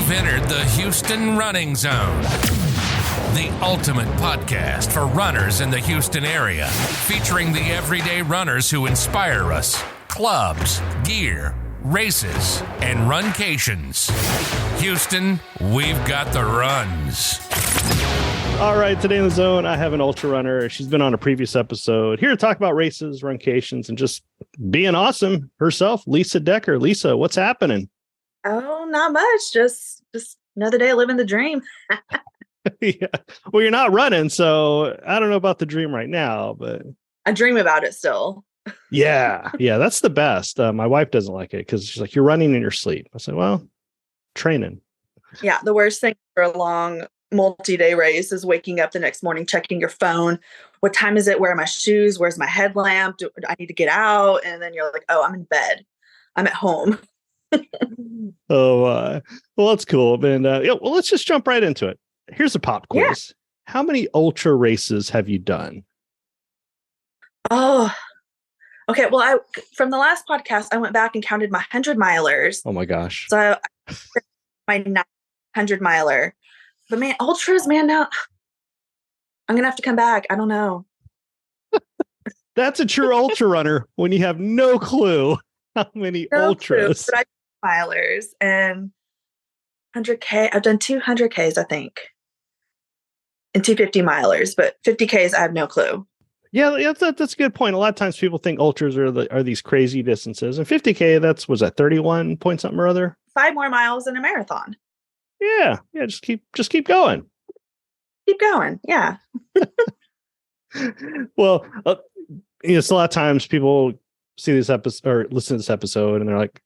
You've entered the Houston Running Zone, the ultimate podcast for runners in the Houston area, featuring the everyday runners who inspire us, clubs, gear, races, and runcations. Houston, we've got the runs. All right, today in the zone, I have an ultra runner. She's been on a previous episode here to talk about races, runcations, and just being awesome herself, Lisa Decker. Lisa, what's happening? Oh, not much. Just another day living the dream. Yeah. Well, you're not running, so I don't know about the dream right now, but I dream about it still. yeah, that's the best. My wife doesn't like it because she's like, you're running in your sleep. I said, well, training. Yeah, the worst thing for a long multi-day race is waking up the next morning, checking your phone. What time is it? Where are my shoes? Where's my headlamp? Do I need to get out? And then you're like, oh, I'm in bed. I'm at home. Well, that's cool. And well, let's just jump right into it. Here's a pop quiz. Yeah. How many ultra races have you done? Oh, okay. Well, from the last podcast, I went back and counted my 100-milers. Oh my gosh. So my 900-miler. But man, ultras, man, now I'm going to have to come back. I don't know. That's a true ultra runner when you have no clue how many ultras. Clue, but I milers and 100K. I've done 200Ks, I think, and 250-milers, but 50Ks, I have no clue. Yeah, that's a good point. A lot of times people think ultras are these crazy distances, and 50K, was that 31 point something or other? 5 more miles than a marathon. Yeah. Just keep going. Keep going. Yeah. Well, it's a lot of times people see this episode or listen to this episode, and they're like,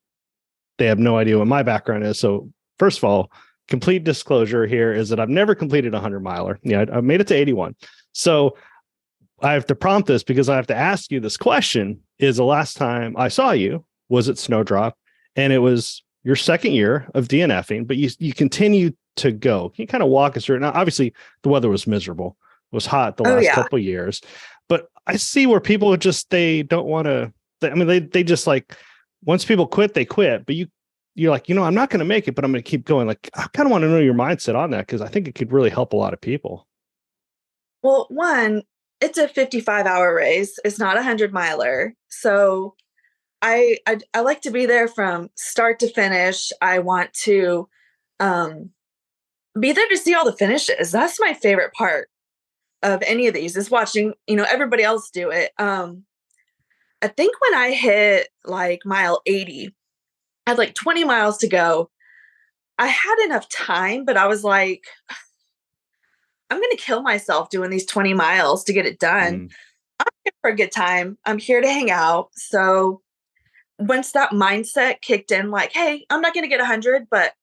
they have no idea what my background is. So first of all, complete disclosure here is that I've never completed a 100-miler. Yeah, I made it to 81. So I have to prompt this because I have to ask you this question: is the last time I saw you was at Snowdrop, and it was your second year of DNFing, but you continue to go. Can you kind of walk us through it? Now, obviously, the weather was miserable. It was hot the last couple of years, but I see where people they don't want to. They just like, once people quit, they quit. But you're like, I'm not going to make it, but I'm going to keep going. Like, I kind of want to know your mindset on that because I think it could really help a lot of people. Well, one, it's a 55-hour race. It's not a 100-miler. So I like to be there from start to finish. I want to be there to see all the finishes. That's my favorite part of any of these, is watching, everybody else do it. I think when I hit like mile 80, I had like 20 miles to go. I had enough time, but I was like, I'm going to kill myself doing these 20 miles to get it done. I'm here for a good time. I'm here to hang out. So once that mindset kicked in, like, hey, I'm not going to get 100, but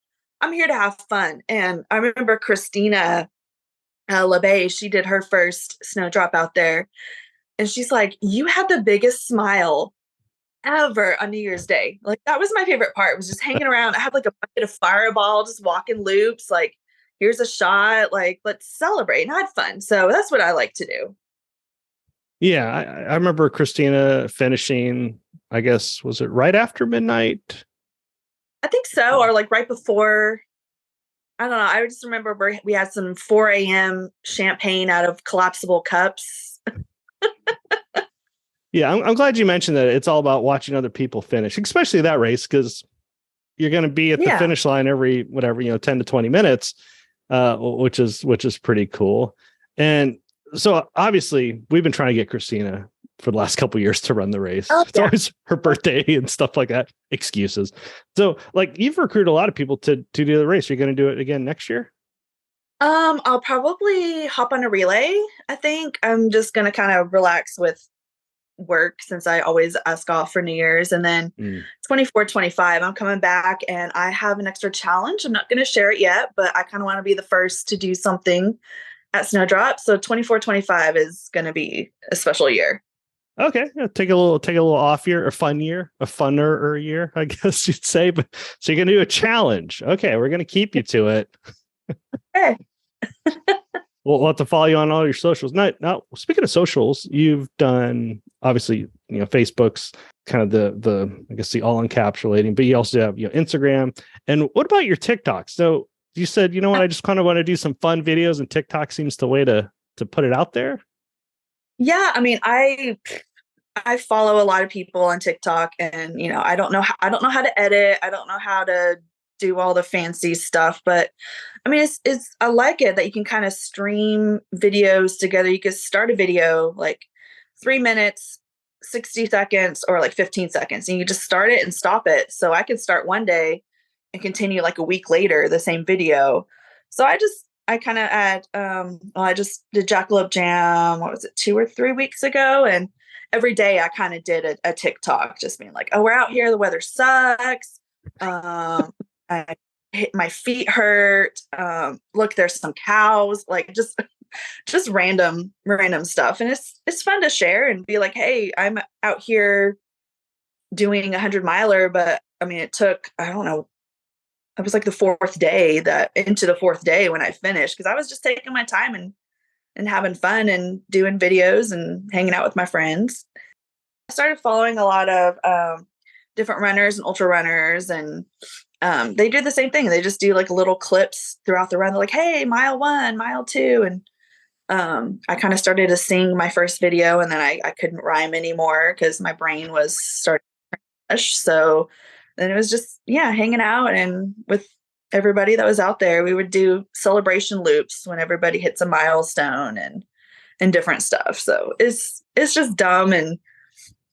I'm here to have fun. And I remember Christina LeBay, she did her first Snowdrop out there. And she's like, you had the biggest smile ever on New Year's Day. Like, that was my favorite part. It was just hanging around. I had like a bucket of Fireball, just walking loops. Like, here's a shot. Like, let's celebrate. And I had fun. So that's what I like to do. Yeah. I remember Christina finishing, I guess, was it right after midnight? I think so. Or like right before. I don't know. I just remember we had some 4 a.m. champagne out of collapsible cups. Yeah, I'm glad you mentioned that. It's all about watching other people finish, especially that race, because you're going to be at the finish line every 10 to 20 minutes, which is pretty cool. And so obviously we've been trying to get Christina for the last couple of years to run the race. Oh, it's always her birthday and stuff like that. Excuses. So like, you've recruited a lot of people to do the race. You're going to do it again next year? I'll probably hop on a relay. I think I'm just going to kind of relax with work since I always ask off for New Year's. And then 24, 25, I'm coming back and I have an extra challenge. I'm not going to share it yet, but I kind of want to be the first to do something at Snowdrop. So 24, 25 is going to be a special year. Okay. Yeah, take a little off year, a funner year, I guess you'd say. But so you're going to do a challenge. Okay. We're going to keep you to it. Okay. we'll have to follow you on all your socials. Now, speaking of socials, you've done obviously, Facebook's kind of the I guess the all encapsulating, but you also have Instagram. And what about your TikTok? So you said, you know what, I just kind of want to do some fun videos, and TikTok seems the way to put it out there. Yeah, I mean, I follow a lot of people on TikTok, and I don't know how to edit. I don't know how to do all the fancy stuff, but I mean, it's I like it that you can kind of stream videos together. You could start a video like 3 minutes, 60 seconds, or like 15 seconds, and you just start it and stop it. So I could start one day and continue like a week later the same video. So I kind of I just did Jackalope Jam. What was it, 2 or 3 weeks ago? And every day I kind of did a TikTok, just being like, "Oh, we're out here. The weather sucks. I hit my feet hurt. Look, there's some cows." Like just random stuff, and it's fun to share and be like, "Hey, I'm out here doing 100-miler," but I mean, it took, I don't know. It was like the fourth day when I finished, because I was just taking my time and having fun and doing videos and hanging out with my friends. I started following a lot of different runners and ultra runners, and they do the same thing. They just do like little clips throughout the run. They're like, "Hey, mile 1, mile 2." And I kind of started to sing my first video, and then I couldn't rhyme anymore because my brain was starting to crash. So then it was just, hanging out, and with everybody that was out there, we would do celebration loops when everybody hits a milestone and different stuff. So it's just dumb, and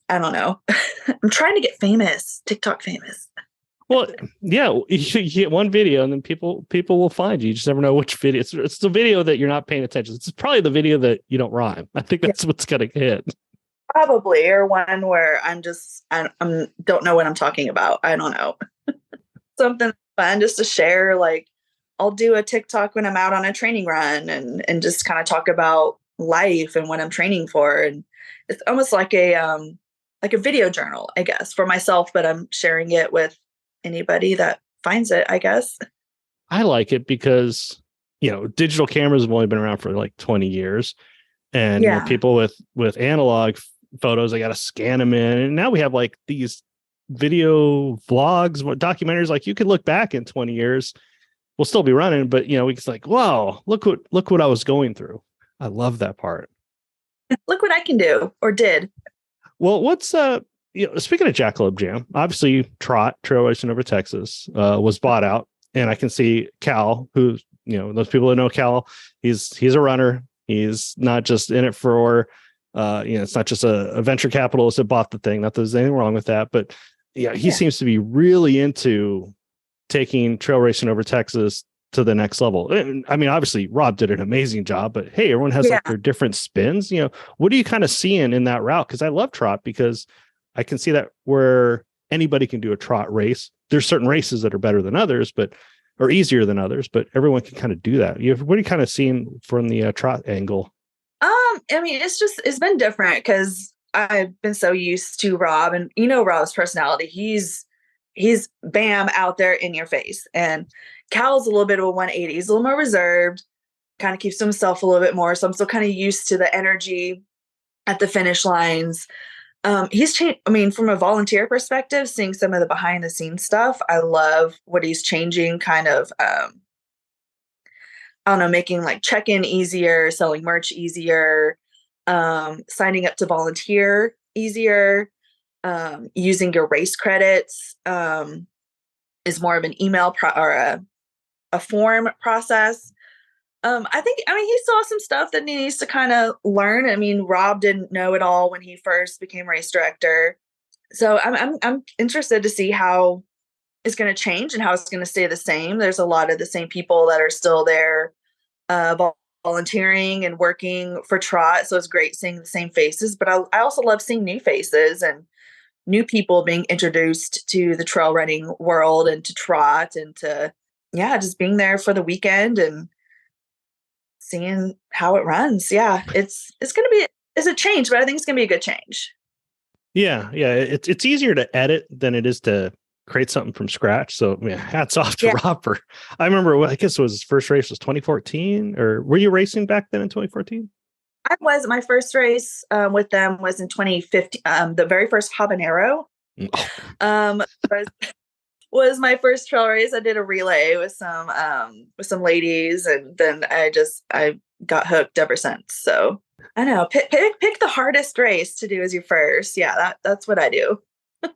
I don't know. I'm trying to get famous, TikTok famous. Well, yeah, you get one video, and then people will find you. You just never know which video. It's the video that you're not paying attention. It's probably the video that you don't rhyme. I think that's what's gonna hit. Probably, or one where I don't know what I'm talking about. I don't know. Something fun just to share. Like, I'll do a TikTok when I'm out on a training run, and just kind of talk about life and what I'm training for. And it's almost like a video journal, I guess, for myself, but I'm sharing it with anybody that finds it, I guess. I like it because, digital cameras have only been around for like 20 years. And people with analog photos, they got to scan them in. And now we have like these video vlogs, documentaries. Like, you could look back in 20 years, we'll still be running, but we can like, wow, look what I was going through. I love that part. Look what I can do, or did. Well, what's speaking of Jackalope Jam, obviously Trot Trail Racing Over Texas was bought out, and I can see Cal, who those people that know Cal, he's a runner. He's not just in it for it's not just a venture capitalist that bought the thing. Not that there's anything wrong with that, but he seems to be really into taking Trail Racing Over Texas to the next level. And, I mean, obviously Rob did an amazing job, but hey, everyone has like their different spins. What are you kind of seeing in that route? Because I love Trot, because I can see that where anybody can do a trot race. There's certain races that are better than others, or easier than others, but everyone can kind of do that. What are you kind of seeing from the trot angle? I mean, it's been different because I've been so used to Rob, and Rob's personality. He's bam, out there in your face. And Cal's a little bit of a 180. He's a little more reserved, kind of keeps to himself a little bit more. So I'm still kind of used to the energy at the finish lines. He's changed. I mean, from a volunteer perspective, seeing some of the behind the scenes stuff, I love what he's changing, kind of, I don't know, making like check-in easier, selling merch easier, signing up to volunteer easier, using your race credits is more of an email or a form process. I mean, he saw some stuff that he needs to kind of learn. I mean, Rob didn't know it all when he first became race director. So I'm interested to see how it's going to change and how it's going to stay the same. There's a lot of the same people that are still there, volunteering and working for Trot. So it's great seeing the same faces, but I also love seeing new faces and new people being introduced to the trail running world and to Trot, and to, just being there for the weekend and seeing how it runs. Yeah, it's a change, but I think it's gonna be a good change. Yeah. It's easier to edit than it is to create something from scratch. So yeah, hats off to Yeah. Rob for, I remember, I guess it was his first race was 2014, or were you racing back then in 2014? My first race with them was in 2015. The very first habanero Oh, was, was my first trail race. I did a relay with some ladies, and then I got hooked ever since. So I know, pick the hardest race to do as your first. Yeah, that's what I do.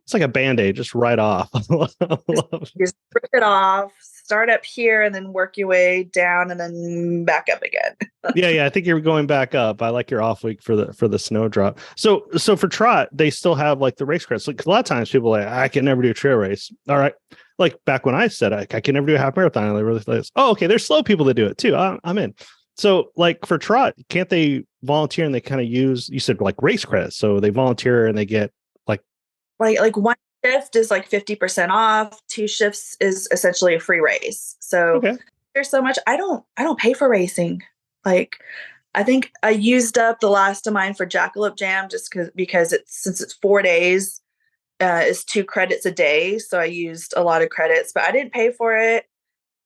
it's like a Band-Aid, just right off. Just rip it off, start up here, and then work your way down, and then back up again. Yeah, I think you're going back up. I like your off week for the snowdrop. So for trot, they still have like the race credits. Like a lot of times people are like, I can never do a trail race. All right, like back when I said I can never do a half marathon, and they really like, oh, okay, there's slow people that do it too. I'm in. So like for trot, can't they volunteer and they kind of use, you said like race credits, so they volunteer and they get like one shift is like 50% off. 2 shifts is essentially a free race. So okay. there's so much. I don't pay for racing. Like, I think I used up the last of mine for Jackalope Jam just because since it's 4 days, is 2 credits a day. So I used a lot of credits, but I didn't pay for it.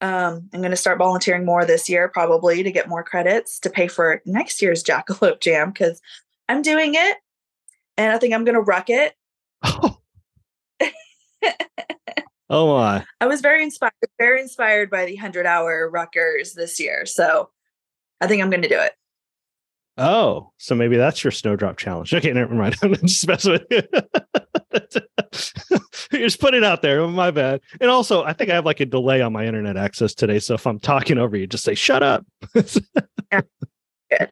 I'm going to start volunteering more this year, probably to get more credits to pay for next year's Jackalope Jam, because I'm doing it and I think I'm going to ruck it. Oh my. I was very inspired by the 100-hour ruckers this year. So I think I'm going to do it. Oh, so maybe that's your snowdrop challenge. Okay, never mind. I'm just messing with you. You're just putting it out there. My bad. And also, I think I have like a delay on my internet access today. So if I'm talking over you, just say, shut up. Yeah. Good.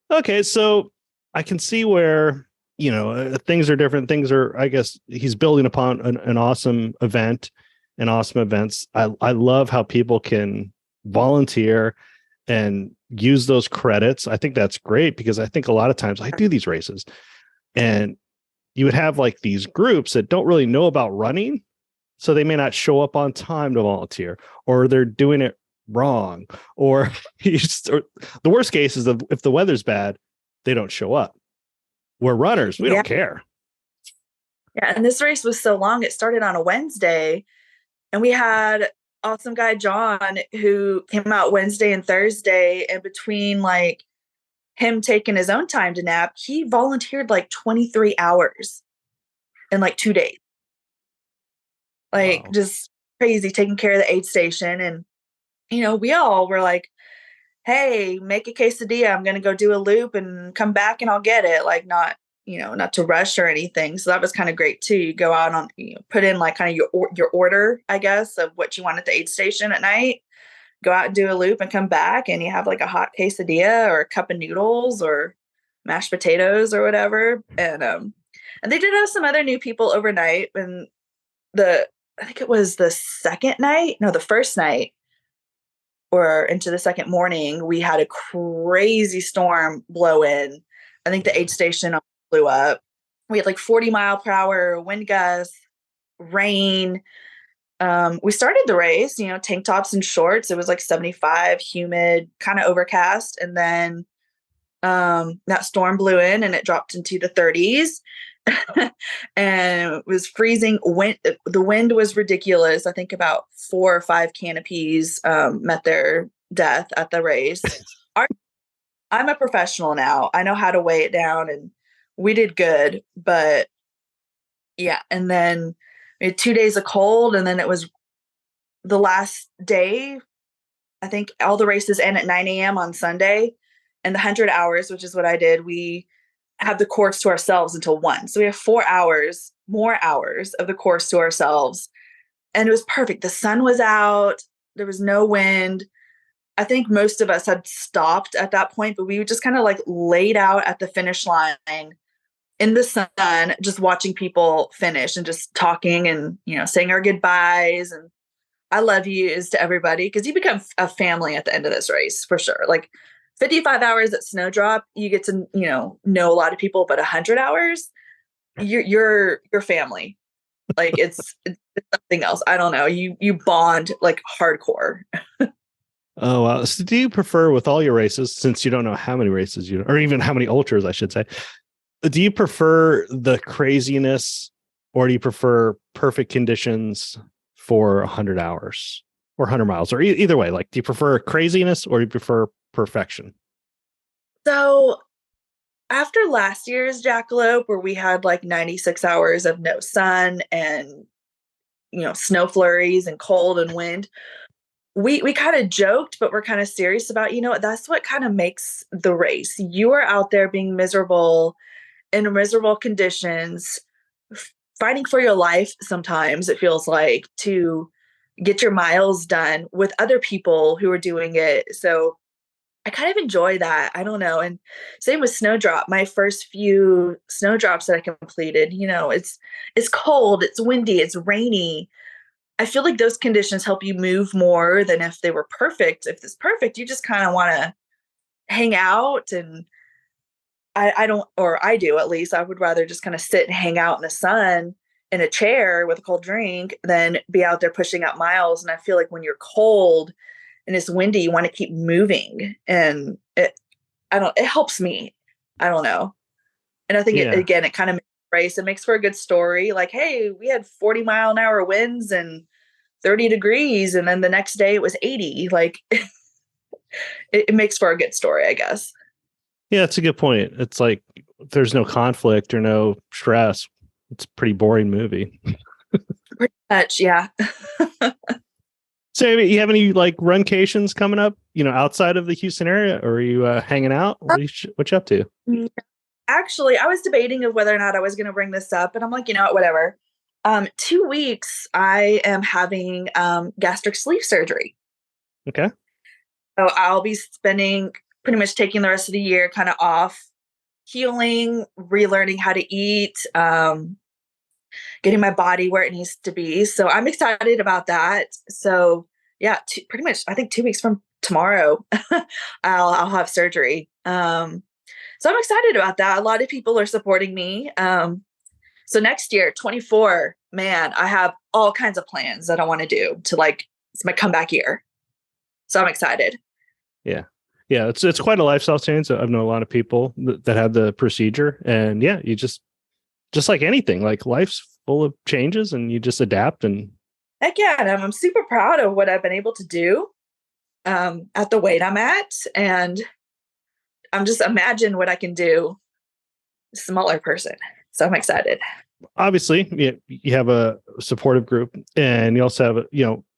Okay, so I can see where, things are different. Things are, I guess, he's building upon an awesome event and awesome events. I love how people can volunteer and use those credits. I think that's great, because I think a lot of times I do these races and you would have like these groups that don't really know about running. So they may not show up on time to volunteer, or they're doing it wrong, or the worst case is that if the weather's bad, they don't show up. We're runners. We don't care. Yeah. And this race was so long. It started on a Wednesday, and we had awesome guy John who came out Wednesday and Thursday. And between like him taking his own time to nap, he volunteered like 23 hours in like 2 days. Like, wow. Just crazy, taking care of the aid station. And, we all were like, hey, make a quesadilla. I'm going to go do a loop and come back and I'll get it. Like, not to rush or anything. So that was kind of great too. You go out on, put in like kind of your order, I guess, of what you want at the aid station at night, go out and do a loop and come back, and you have like a hot quesadilla or a cup of noodles or mashed potatoes or whatever. And they did have some other new people overnight. And I think it was the first night, or into the second morning, we had a crazy storm blow in. I think the aid station blew up. We had like 40-mile-per-hour wind gusts, rain. We started the race, tank tops and shorts. It was like 75, humid, kind of overcast. And then that storm blew in and it dropped into the 30s. And it was freezing. The wind was ridiculous. I think about 4 or 5 canopies met their death at the race. I'm a professional now. I know how to weigh it down, and we did good. But yeah, and then we had 2 days of cold, and then it was the last day. I think all the races end at 9 a.m. on Sunday, and the 100 hours, which is what I did, we have the course to ourselves until 1. So we have more hours of the course to ourselves. And it was perfect. The sun was out. There was no wind. I think most of us had stopped at that point, but we just kind of like laid out at the finish line in the sun, just watching people finish and just talking and, saying our goodbyes and I love yous to everybody, because you become a family at the end of this race for sure. Like 55 hours at Snowdrop, you get to, know a lot of people, but 100 hours, you're family. Like it's something else. I don't know. You bond like hardcore. Oh, wow. So do you prefer, with all your races, since you don't know how many races or even how many ultras, I should say, do you prefer the craziness or do you prefer perfect conditions for 100 hours or 100 miles, or either way? Like, do you prefer craziness or do you prefer perfection? So after last year's Jackalope, where we had like 96 hours of no sun and, snow flurries and cold and wind, we kind of joked, but we're kind of serious about, that's what kind of makes the race. You are out there being miserable in miserable conditions, fighting for your life sometimes, it feels like, to get your miles done with other people who are doing it. So I kind of enjoy that. I don't know. And same with Snowdrop. My first few snowdrops that I completed, it's cold, it's windy, it's rainy. I feel like those conditions help you move more than if they were perfect. If it's perfect, you just kind of want to hang out. And I don't, or I do at least, I would rather just kind of sit and hang out in the sun in a chair with a cold drink than be out there pushing out miles. And I feel like when you're cold and it's windy, you want to keep moving. And it helps me. I don't know. And I think Yeah. it kind of makes a race. It makes for a good story. Like, hey, we had 40-mile-an-hour winds and 30 degrees. And then the next day it was 80. Like, it makes for a good story, I guess. Yeah, it's a good point. It's like if there's no conflict or no stress, it's a pretty boring movie. Pretty much, yeah. So, you have any like runcations coming up, outside of the Houston area, or are you hanging out? What you up to? Actually, I was debating of whether or not I was going to bring this up, and I'm like, you know what, whatever. 2 weeks, I am having gastric sleeve surgery. Okay. So I'll be spending pretty much taking the rest of the year kind of off, healing, relearning how to eat, getting my body where it needs to be. So I'm excited about that. So yeah, pretty much, I think 2 weeks from tomorrow, I'll have surgery. So I'm excited about that. A lot of people are supporting me. So next year, 24, man, I have all kinds of plans that I want to do to it's my comeback year. So I'm excited. Yeah. Yeah. It's quite a lifestyle change. So I've known a lot of people that had the procedure, and yeah, you just like anything, like life's full of changes and you just adapt. And Heck yeah. And I'm super proud of what I've been able to do at the weight I'm at. And I'm just imagine what I can do, smaller person. So I'm excited. obviously you have a supportive group, and you also have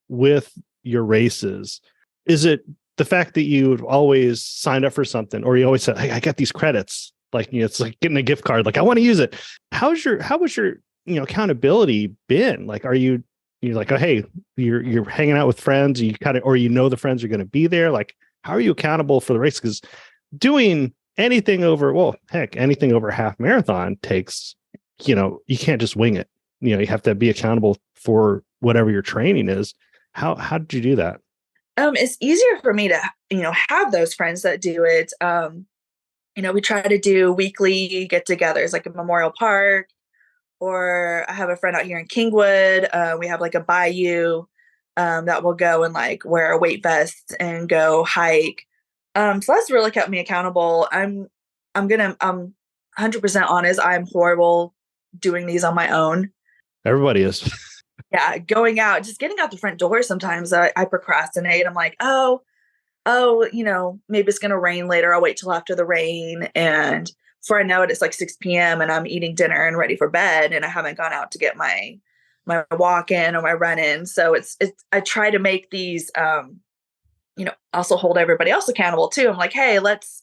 with your races, is it the fact that you've always signed up for something, or you always said, hey, I got these credits, like, it's like getting a gift card, like I want to use it? How was your accountability been? Like, you're like, oh, hey, you're hanging out with friends, you kind of, or the friends are going to be there, like, how are you accountable for the race? Because doing anything over, anything over a half marathon takes, you can't just wing it. You have to be accountable for whatever your training is. How did you do that? It's easier for me to, have those friends that do it. We try to do weekly get-togethers, like a Memorial Park, or I have a friend out here in Kingwood. We have like a bayou that will go and like wear a weight vest and go hike. So that's really kept me accountable. I'm 100% honest. I'm horrible doing these on my own. Everybody is. Yeah, going out, just getting out the front door. Sometimes I procrastinate. I'm like, oh, maybe it's going to rain later. I'll wait till after the rain. And before I know it, it's like 6 p.m. and I'm eating dinner and ready for bed. And I haven't gone out to get my walk in or my run in. So I try to make these, also hold everybody else accountable too. I'm like, hey, let's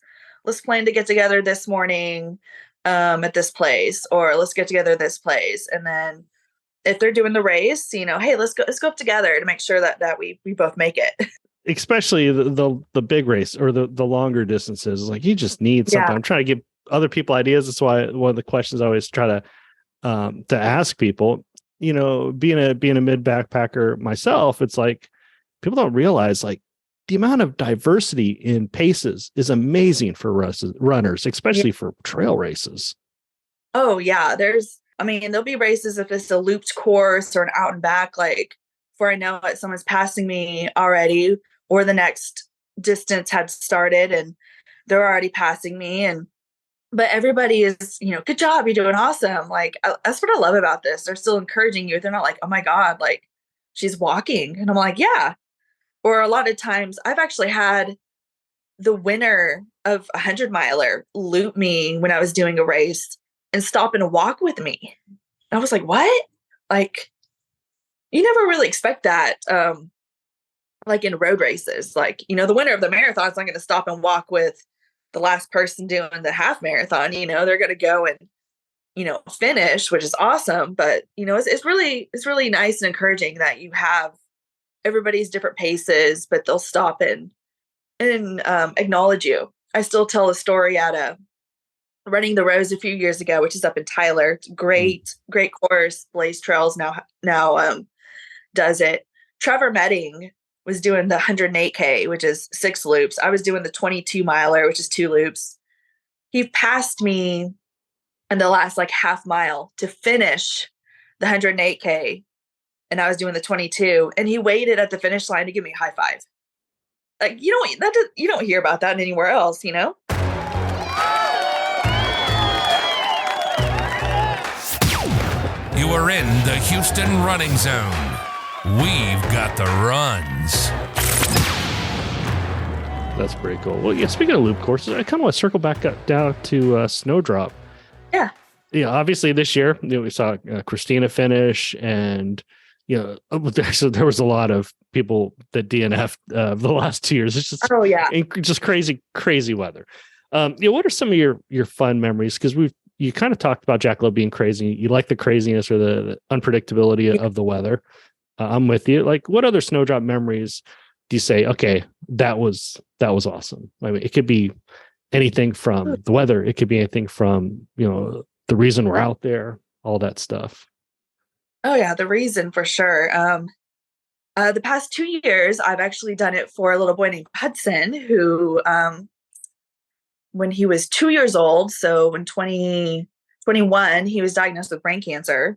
plan to get together this morning at this place, or let's get together this place. And then if they're doing the race, hey, let's go up together to make sure that we both make it. Especially the big race, or the longer distances. Like, you just need something. Yeah. I'm trying to give other people ideas. That's why one of the questions I always try to ask people, being a mid backpacker myself, it's like people don't realize, like, the amount of diversity in paces is amazing for runners, especially for trail races. Oh yeah. There'll be races if it's a looped course or an out and back, like, before I know it, someone's passing me already, or the next distance had started and they're already passing me. but everybody is, good job, you're doing awesome. Like, that's what I love about this. They're still encouraging you. They're not like, oh my God, like she's walking. And I'm like, yeah. Or a lot of times I've actually had the winner of 100-miler loop me when I was doing a race and stop and walk with me. I was like, what? Like, you never really expect that. Like in road races, like, the winner of the marathon is not going to stop and walk with the last person doing the half marathon. They're going to go and, finish, which is awesome. But, it's really nice and encouraging that you have everybody's different paces, but they'll stop and acknowledge you. I still tell a story at a Running the Rose a few years ago, which is up in Tyler. It's great course. Blaze Trails now does it. Trevor Medding was doing the 108K, which is 6 loops. I was doing the 22-miler, which is 2 loops. He passed me in the last like half mile to finish the 108K, and I was doing the 22. And he waited at the finish line to give me a high five. Like, you don't hear about that anywhere else, You are in the Houston Running Zone. We've got the runs. That's pretty cool. Well, yeah, speaking of loop courses, I kind of want to circle back down to Snowdrop. Yeah. Yeah, obviously this year, we saw Christina finish, and there was a lot of people that DNF'd the last 2 years. It's just just crazy weather. What are some of your fun memories? Because you kind of talked about Jackalope being crazy. You like the craziness or the unpredictability of the weather. I'm with you. Like, what other Snowdrop memories do you say, okay, that was awesome? I mean, it could be anything from the weather. It could be anything from, the reason we're out there, all that stuff. Oh yeah, the reason for sure. The past 2 years, I've actually done it for a little boy named Hudson, who, when he was 2 years old, so in 2021, he was diagnosed with brain cancer,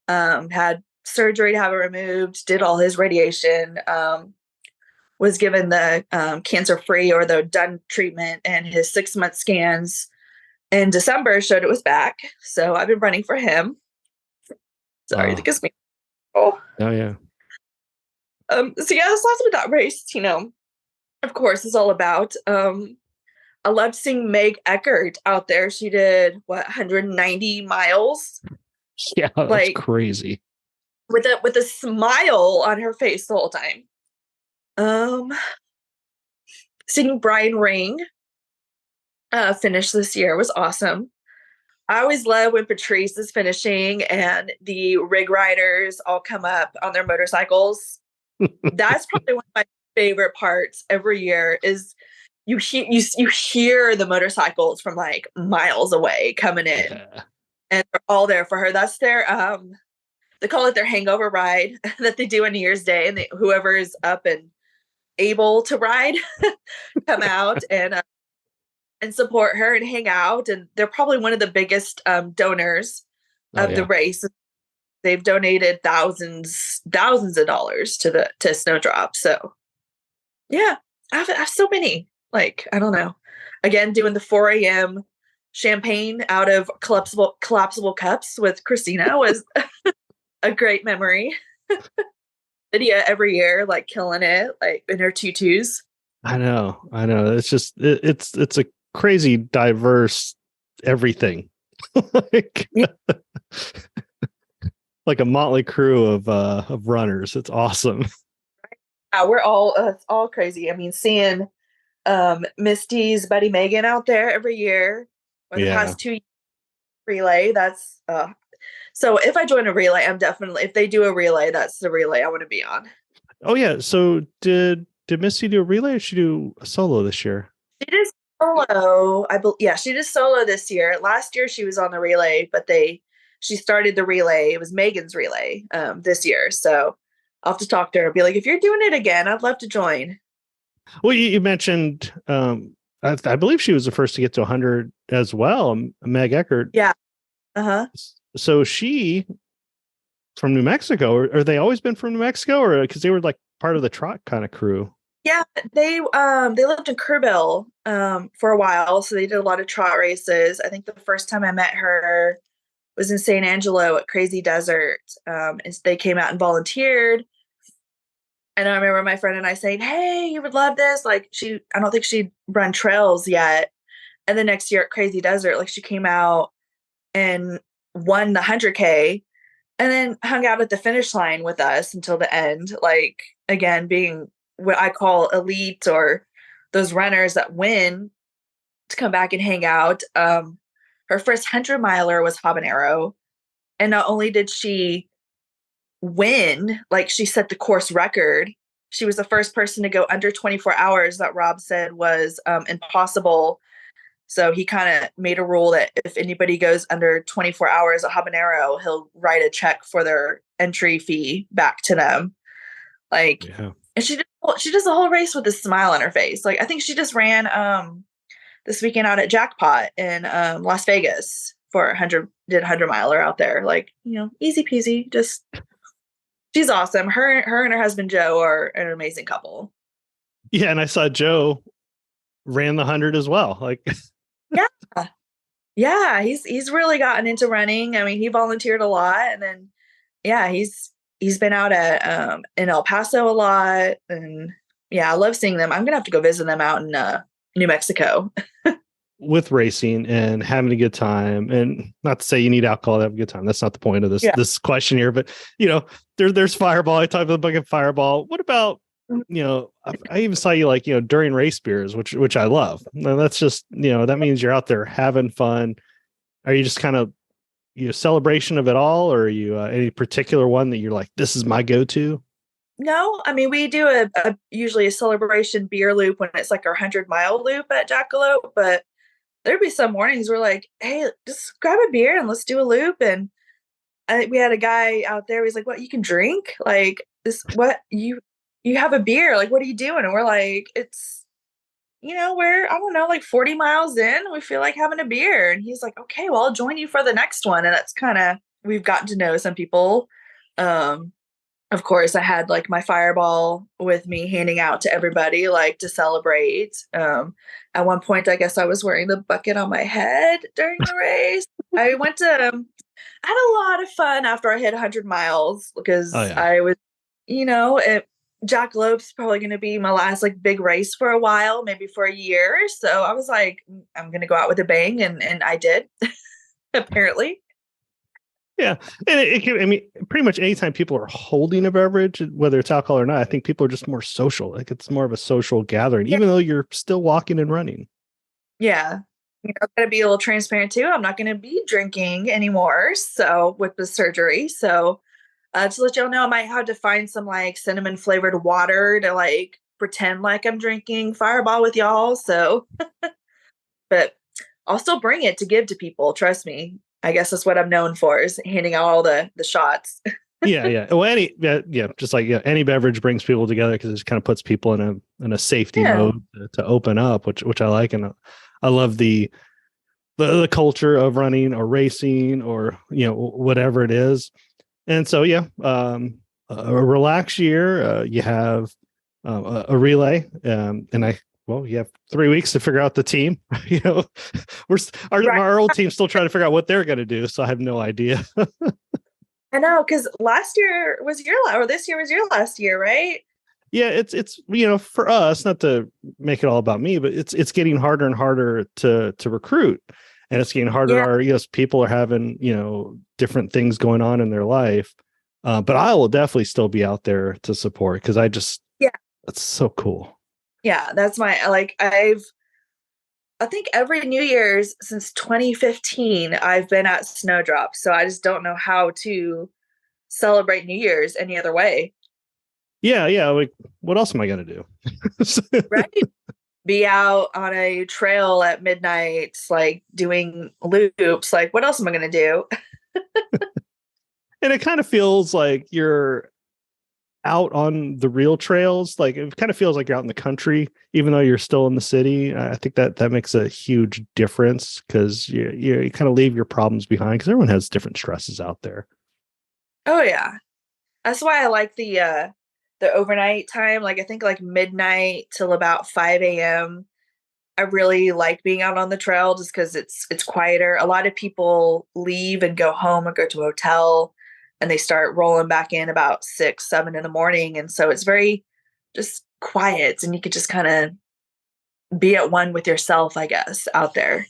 had surgery to have it removed, did all his radiation, was given the cancer-free or the done treatment, and his 6-month scans in December showed it was back. So I've been running for him. Sorry, that gives me. Oh yeah. So yeah, that's what that race, of course, is all about. I loved seeing Meg Eckert out there. She did 190 miles. Yeah, that's crazy. With a smile on her face the whole time. Seeing Brian Ring finish this year was awesome. I always love when Patrice is finishing and the rig riders all come up on their motorcycles. That's probably one of my favorite parts every year is you hear the motorcycles from like miles away coming in, and they're all there for her. That's their they call it their hangover ride that they do on New Year's Day, and whoever is up and able to ride come out and support her and hang out. And they're probably one of the biggest donors of the race. They've donated thousands of dollars to Snowdrop. So yeah, I have so many. Like, I don't know. Again, doing the 4 a.m. champagne out of collapsible cups with Christina was a great memory. Lydia every year, like killing it, like in her tutus. I know. It's just it's a crazy diverse everything. Like a motley crew of runners. It's awesome. Yeah, we're all it's all crazy. I mean, seeing Misty's buddy Megan out there every year or the past 2 years relay. That's so if I join a relay, I'm definitely, if they do a relay, that's the relay I want to be on. Oh yeah. So did Misty do a relay or did she do a solo this year? She did solo. She did solo this year. Last year she was on the relay, but she started the relay. It was Megan's relay this year. So I'll have to talk to her and be like, if you're doing it again, I'd love to join. Well, you mentioned, I believe she was the first to get to 100 as well, Meg Eckert. Yeah. Uh-huh. So she from New Mexico, or they always been from New Mexico, or because they were like part of the trot kind of crew? Yeah, they lived in Kerrville for a while, so they did a lot of trot races. I think the first time I met her was in San Angelo at Crazy Desert. And they came out and volunteered. And I remember my friend and I saying, "Hey, you would love this." Like I don't think she'd run trails yet. And the next year at Crazy Desert, like she came out and won the 100K and then hung out at the finish line with us until the end. Like, again, being what I call elite or those runners that win to come back and hang out. Her first 100 miler was habanero. And not only did she win, like she set the course record, she was the first person to go under 24 hours that Rob said was impossible. So he kind of made a rule that if anybody goes under 24 hours at habanero, he'll write a check for their entry fee back to them. Like, Yeah. and she does the whole race with a smile on her face. Like, I think she just ran this weekend out at Jackpot in Las Vegas for 100 miler out there. Like, easy peasy. Just she's awesome. Her and her husband Joe are an amazing couple. Yeah, and I saw Joe ran the 100 as well. Like, Yeah. Yeah, he's really gotten into running. I mean, he volunteered a lot, and then yeah, he's been out at in El Paso a lot, and yeah, I love seeing them. I'm gonna have to go visit them out in New Mexico. with racing and having a good time, and not to say you need alcohol to have a good time. That's not the point of this question here, but there's Fireball. I talked about the bucket Fireball. What about, I even saw you like, during race beers, which I love. Now that's just, that means you're out there having fun. Are you just kind of, celebration of it all, or are you any particular one that you're like, this is my go-to? No, I mean, we do usually a celebration beer loop when it's like our 100-mile loop at Jackalope, but there'd be some mornings we're like, "Hey, just grab a beer and let's do a loop." And we had a guy out there. He's like, "What, you can drink? Like this? What you have a beer? Like, what are you doing?" And we're like, "It's we're I don't know, like 40 miles in. We feel like having a beer." And he's like, "Okay, well, I'll join you for the next one." And that's kind of we've gotten to know some people. Of course, I had like my Fireball with me handing out to everybody, like to celebrate. At one point, I guess I was wearing the bucket on my head during the race. I went to, I had a lot of fun after I hit 100 miles because Oh yeah. I was, Jackalope's probably going to be my last like big race for a while, maybe for a year. So I was like, I'm going to go out with a bang. And I did, apparently. Yeah. And I mean, pretty much anytime people are holding a beverage, whether it's alcohol or not, I think people are just more social. Like it's more of a social gathering, even though you're still walking and running. Yeah. I'm going to be a little transparent too. I'm not going to be drinking anymore. So with the surgery. So to let y'all know, I might have to find some like cinnamon flavored water to like pretend like I'm drinking Fireball with y'all. So, but I'll still bring it to give to people. Trust me. I guess that's what I'm known for is handing out all the shots. Yeah. Well, just like any beverage brings people together because it just kind of puts people in a safety mode to open up, which I like, and I love the culture of running or racing or whatever it is. And so a relaxed year. You have a relay, and you have 3 weeks to figure out the team. Our old team's still trying to figure out what they're going to do. So I have no idea. I know, because last year was or this year was your last year, right? Yeah, it's for us, not to make it all about me, but it's getting harder and harder to recruit, and it's getting harder. Yeah. People are having different things going on in their life, but I will definitely still be out there to support because that's so cool. Yeah, that's my like I think every New Year's since 2015 I've been at Snowdrop, so I just don't know how to celebrate New Year's any other way. Yeah. Like, what else am I gonna do? Right? Be out on a trail at midnight, like doing loops. Like, what else am I gonna do? And it kind of feels like you're out on the real trails. Like it kind of feels like you're out in the country, even though you're still in the city. I think that makes a huge difference because you kind of leave your problems behind because everyone has different stresses out there. Oh yeah. That's why I like the the overnight time, like I think like midnight till about 5 a.m. I really like being out on the trail just because it's quieter. A lot of people leave and go home or go to a hotel, and they start rolling back in about 6, 7 in the morning. And so it's very just quiet, and you could just kind of be at one with yourself, I guess, out there.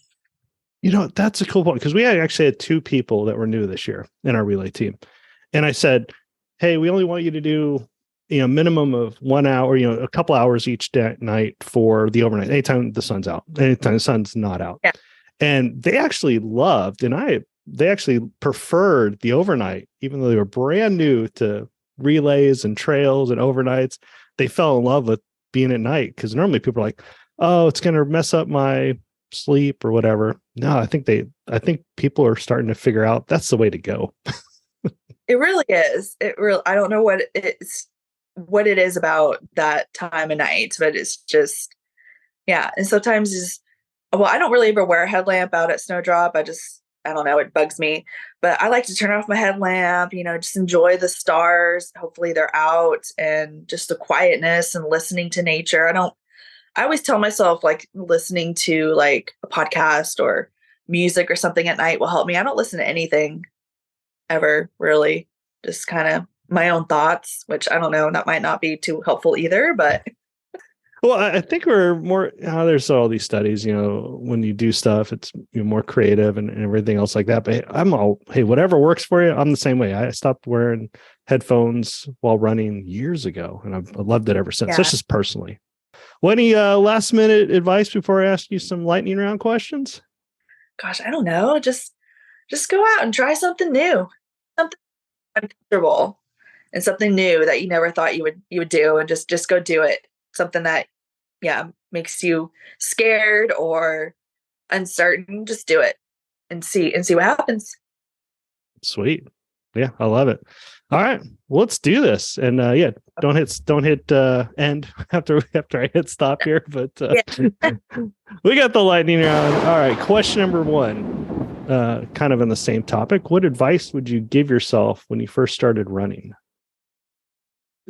That's a cool point, because we actually had 2 people that were new this year in our relay team. And I said, hey, we only want you to do, minimum of 1 hour, a couple hours each night for the overnight, anytime the sun's out, anytime the sun's not out. Yeah. And they actually loved, they actually preferred the overnight, even though they were brand new to relays and trails and overnights. They fell in love with being at night, because normally people are like, oh, it's going to mess up my sleep or whatever. No, I think people are starting to figure out that's the way to go. It really is. I don't know what it is about that time of night, but it's just, yeah. And sometimes I don't really ever wear a headlamp out at Snowdrop. I don't know, it bugs me, but I like to turn off my headlamp, just enjoy the stars. Hopefully they're out, and just the quietness and listening to nature. I always tell myself, like, listening to like a podcast or music or something at night will help me. I don't listen to anything ever, really. Just kind of my own thoughts, which I don't know, that might not be too helpful either, but. Well, I think we're more, there's all these studies, when you do stuff, it's more creative and everything else like that. But hey, whatever works for you. I'm the same way. I stopped wearing headphones while running years ago, and I've loved it ever since. Yeah. That's just personally. Well, any last minute advice before I ask you some lightning round questions? Gosh, I don't know. Just go out and try something new, something uncomfortable, and something new that you never thought you would do, and just go do it. Something that, makes you scared or uncertain. Just do it and see what happens. Sweet. Yeah, I love it. All right, well, let's do this. And don't hit end after I hit stop here. But we got the lightning round. All right, question number 1, kind of on the same topic. What advice would you give yourself when you first started running?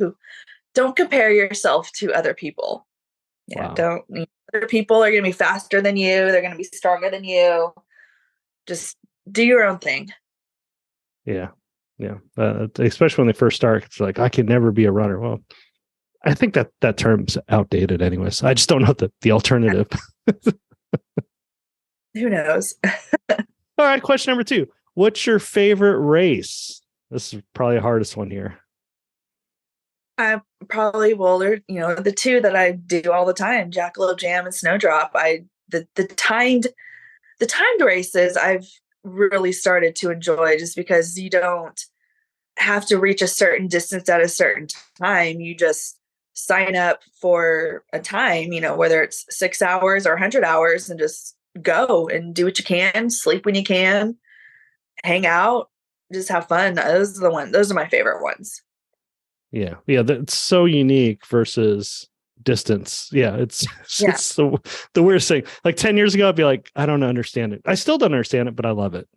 Ooh. Don't compare yourself to other people. Yeah, Wow. Other people are going to be faster than you. They're going to be stronger than you. Just do your own thing. Yeah. Especially when they first start, it's like, I could never be a runner. Well, I think that term's outdated anyways. I just don't know the alternative. Who knows? All right. Question number 2. What's your favorite race? This is probably the hardest one here. I probably will. The 2 that I do all the time, Jackalope Jam and Snowdrop. The timed races I've really started to enjoy, just because you don't have to reach a certain distance at a certain time. You just sign up for a time, whether it's 6 hours or 100 hours, and just go and do what you can, sleep when you can, hang out, just have fun. Those are my favorite ones. Yeah. That's so unique versus distance. Yeah, it's the weirdest thing. Like 10 years ago, I'd be like, I don't understand it. I still don't understand it, but I love it.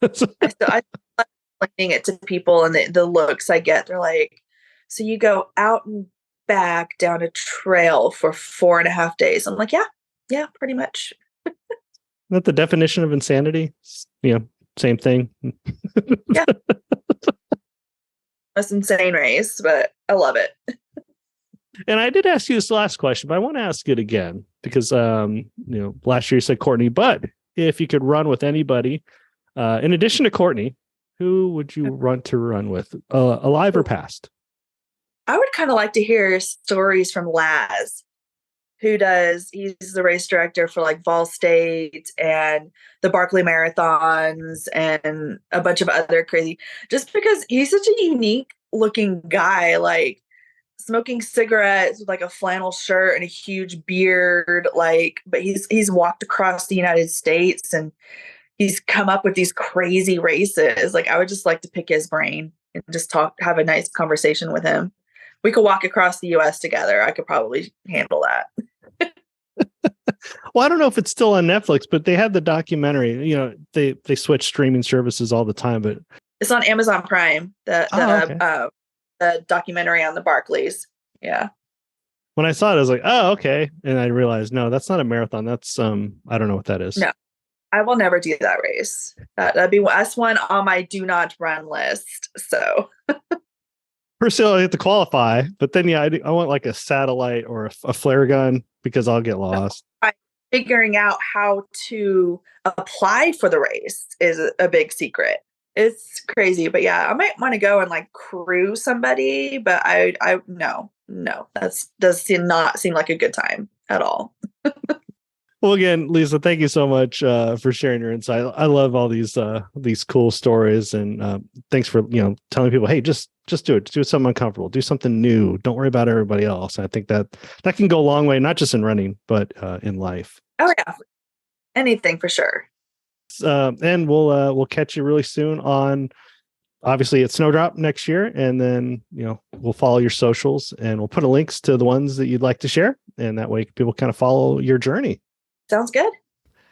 I love explaining it to people, and the looks I get. They're like, so you go out and back down a trail for 4.5 days? I'm like, yeah, pretty much. Not the definition of insanity. Same thing. Yeah. That's insane race, but I love it. And I did ask you this last question, but I want to ask it again because, last year you said Courtney, but if you could run with anybody, in addition to Courtney, who would you run with, alive or past? I would kind of like to hear stories from Laz, he's the race director for like Vol State and the Barkley Marathons and a bunch of other crazy, just because he's such a unique looking guy, like smoking cigarettes with like a flannel shirt and a huge beard, but he's walked across the United States and he's come up with these crazy races. Like, I would just like to pick his brain and just have a nice conversation with him. We could walk across the US together. I could probably handle that. Well, I don't know if it's still on Netflix, but they had the documentary. They switch streaming services all the time, but it's on Amazon Prime. The documentary on the Barkleys. Yeah. When I saw it, I was like, oh, okay. And I realized, no, that's not a marathon. That's I don't know what that is. No, I will never do that race. That'd be S1 on my do not run list. So Personally, I have to qualify, but then I want like a satellite or a flare gun because I'll get lost. Figuring out how to apply for the race is a big secret. It's crazy, but yeah, I might want to go and like crew somebody, but I no, that does not seem like a good time at all. Well, again, Lisa, thank you so much for sharing your insight. I love all these cool stories, and thanks for telling people, hey, just do it. Do something uncomfortable. Do something new. Don't worry about everybody else. I think that can go a long way, not just in running, but in life. Oh yeah, anything for sure. And we'll catch you really soon on. Obviously, it's Snowdrop next year, and then we'll follow your socials, and we'll put links to the ones that you'd like to share, and that way people kind of follow your journey. Sounds good.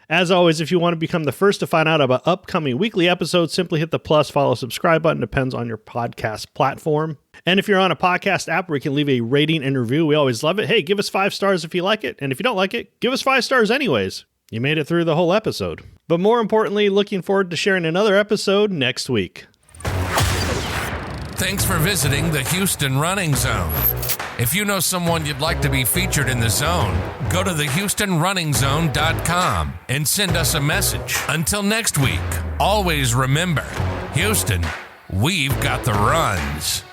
As always, if you want to become the first to find out about upcoming weekly episodes, simply hit the plus, follow, subscribe button. Depends on your podcast platform. And if you're on a podcast app where you can leave a rating and review, we always love it. Hey, give us 5 stars if you like it. And if you don't like it, give us 5 stars anyways. You made it through the whole episode. But more importantly, looking forward to sharing another episode next week. Thanks for visiting the Houston Running Zone. If you know someone you'd like to be featured in the zone, go to thehoustonrunningzone.com and send us a message. Until next week, always remember, Houston, we've got the runs.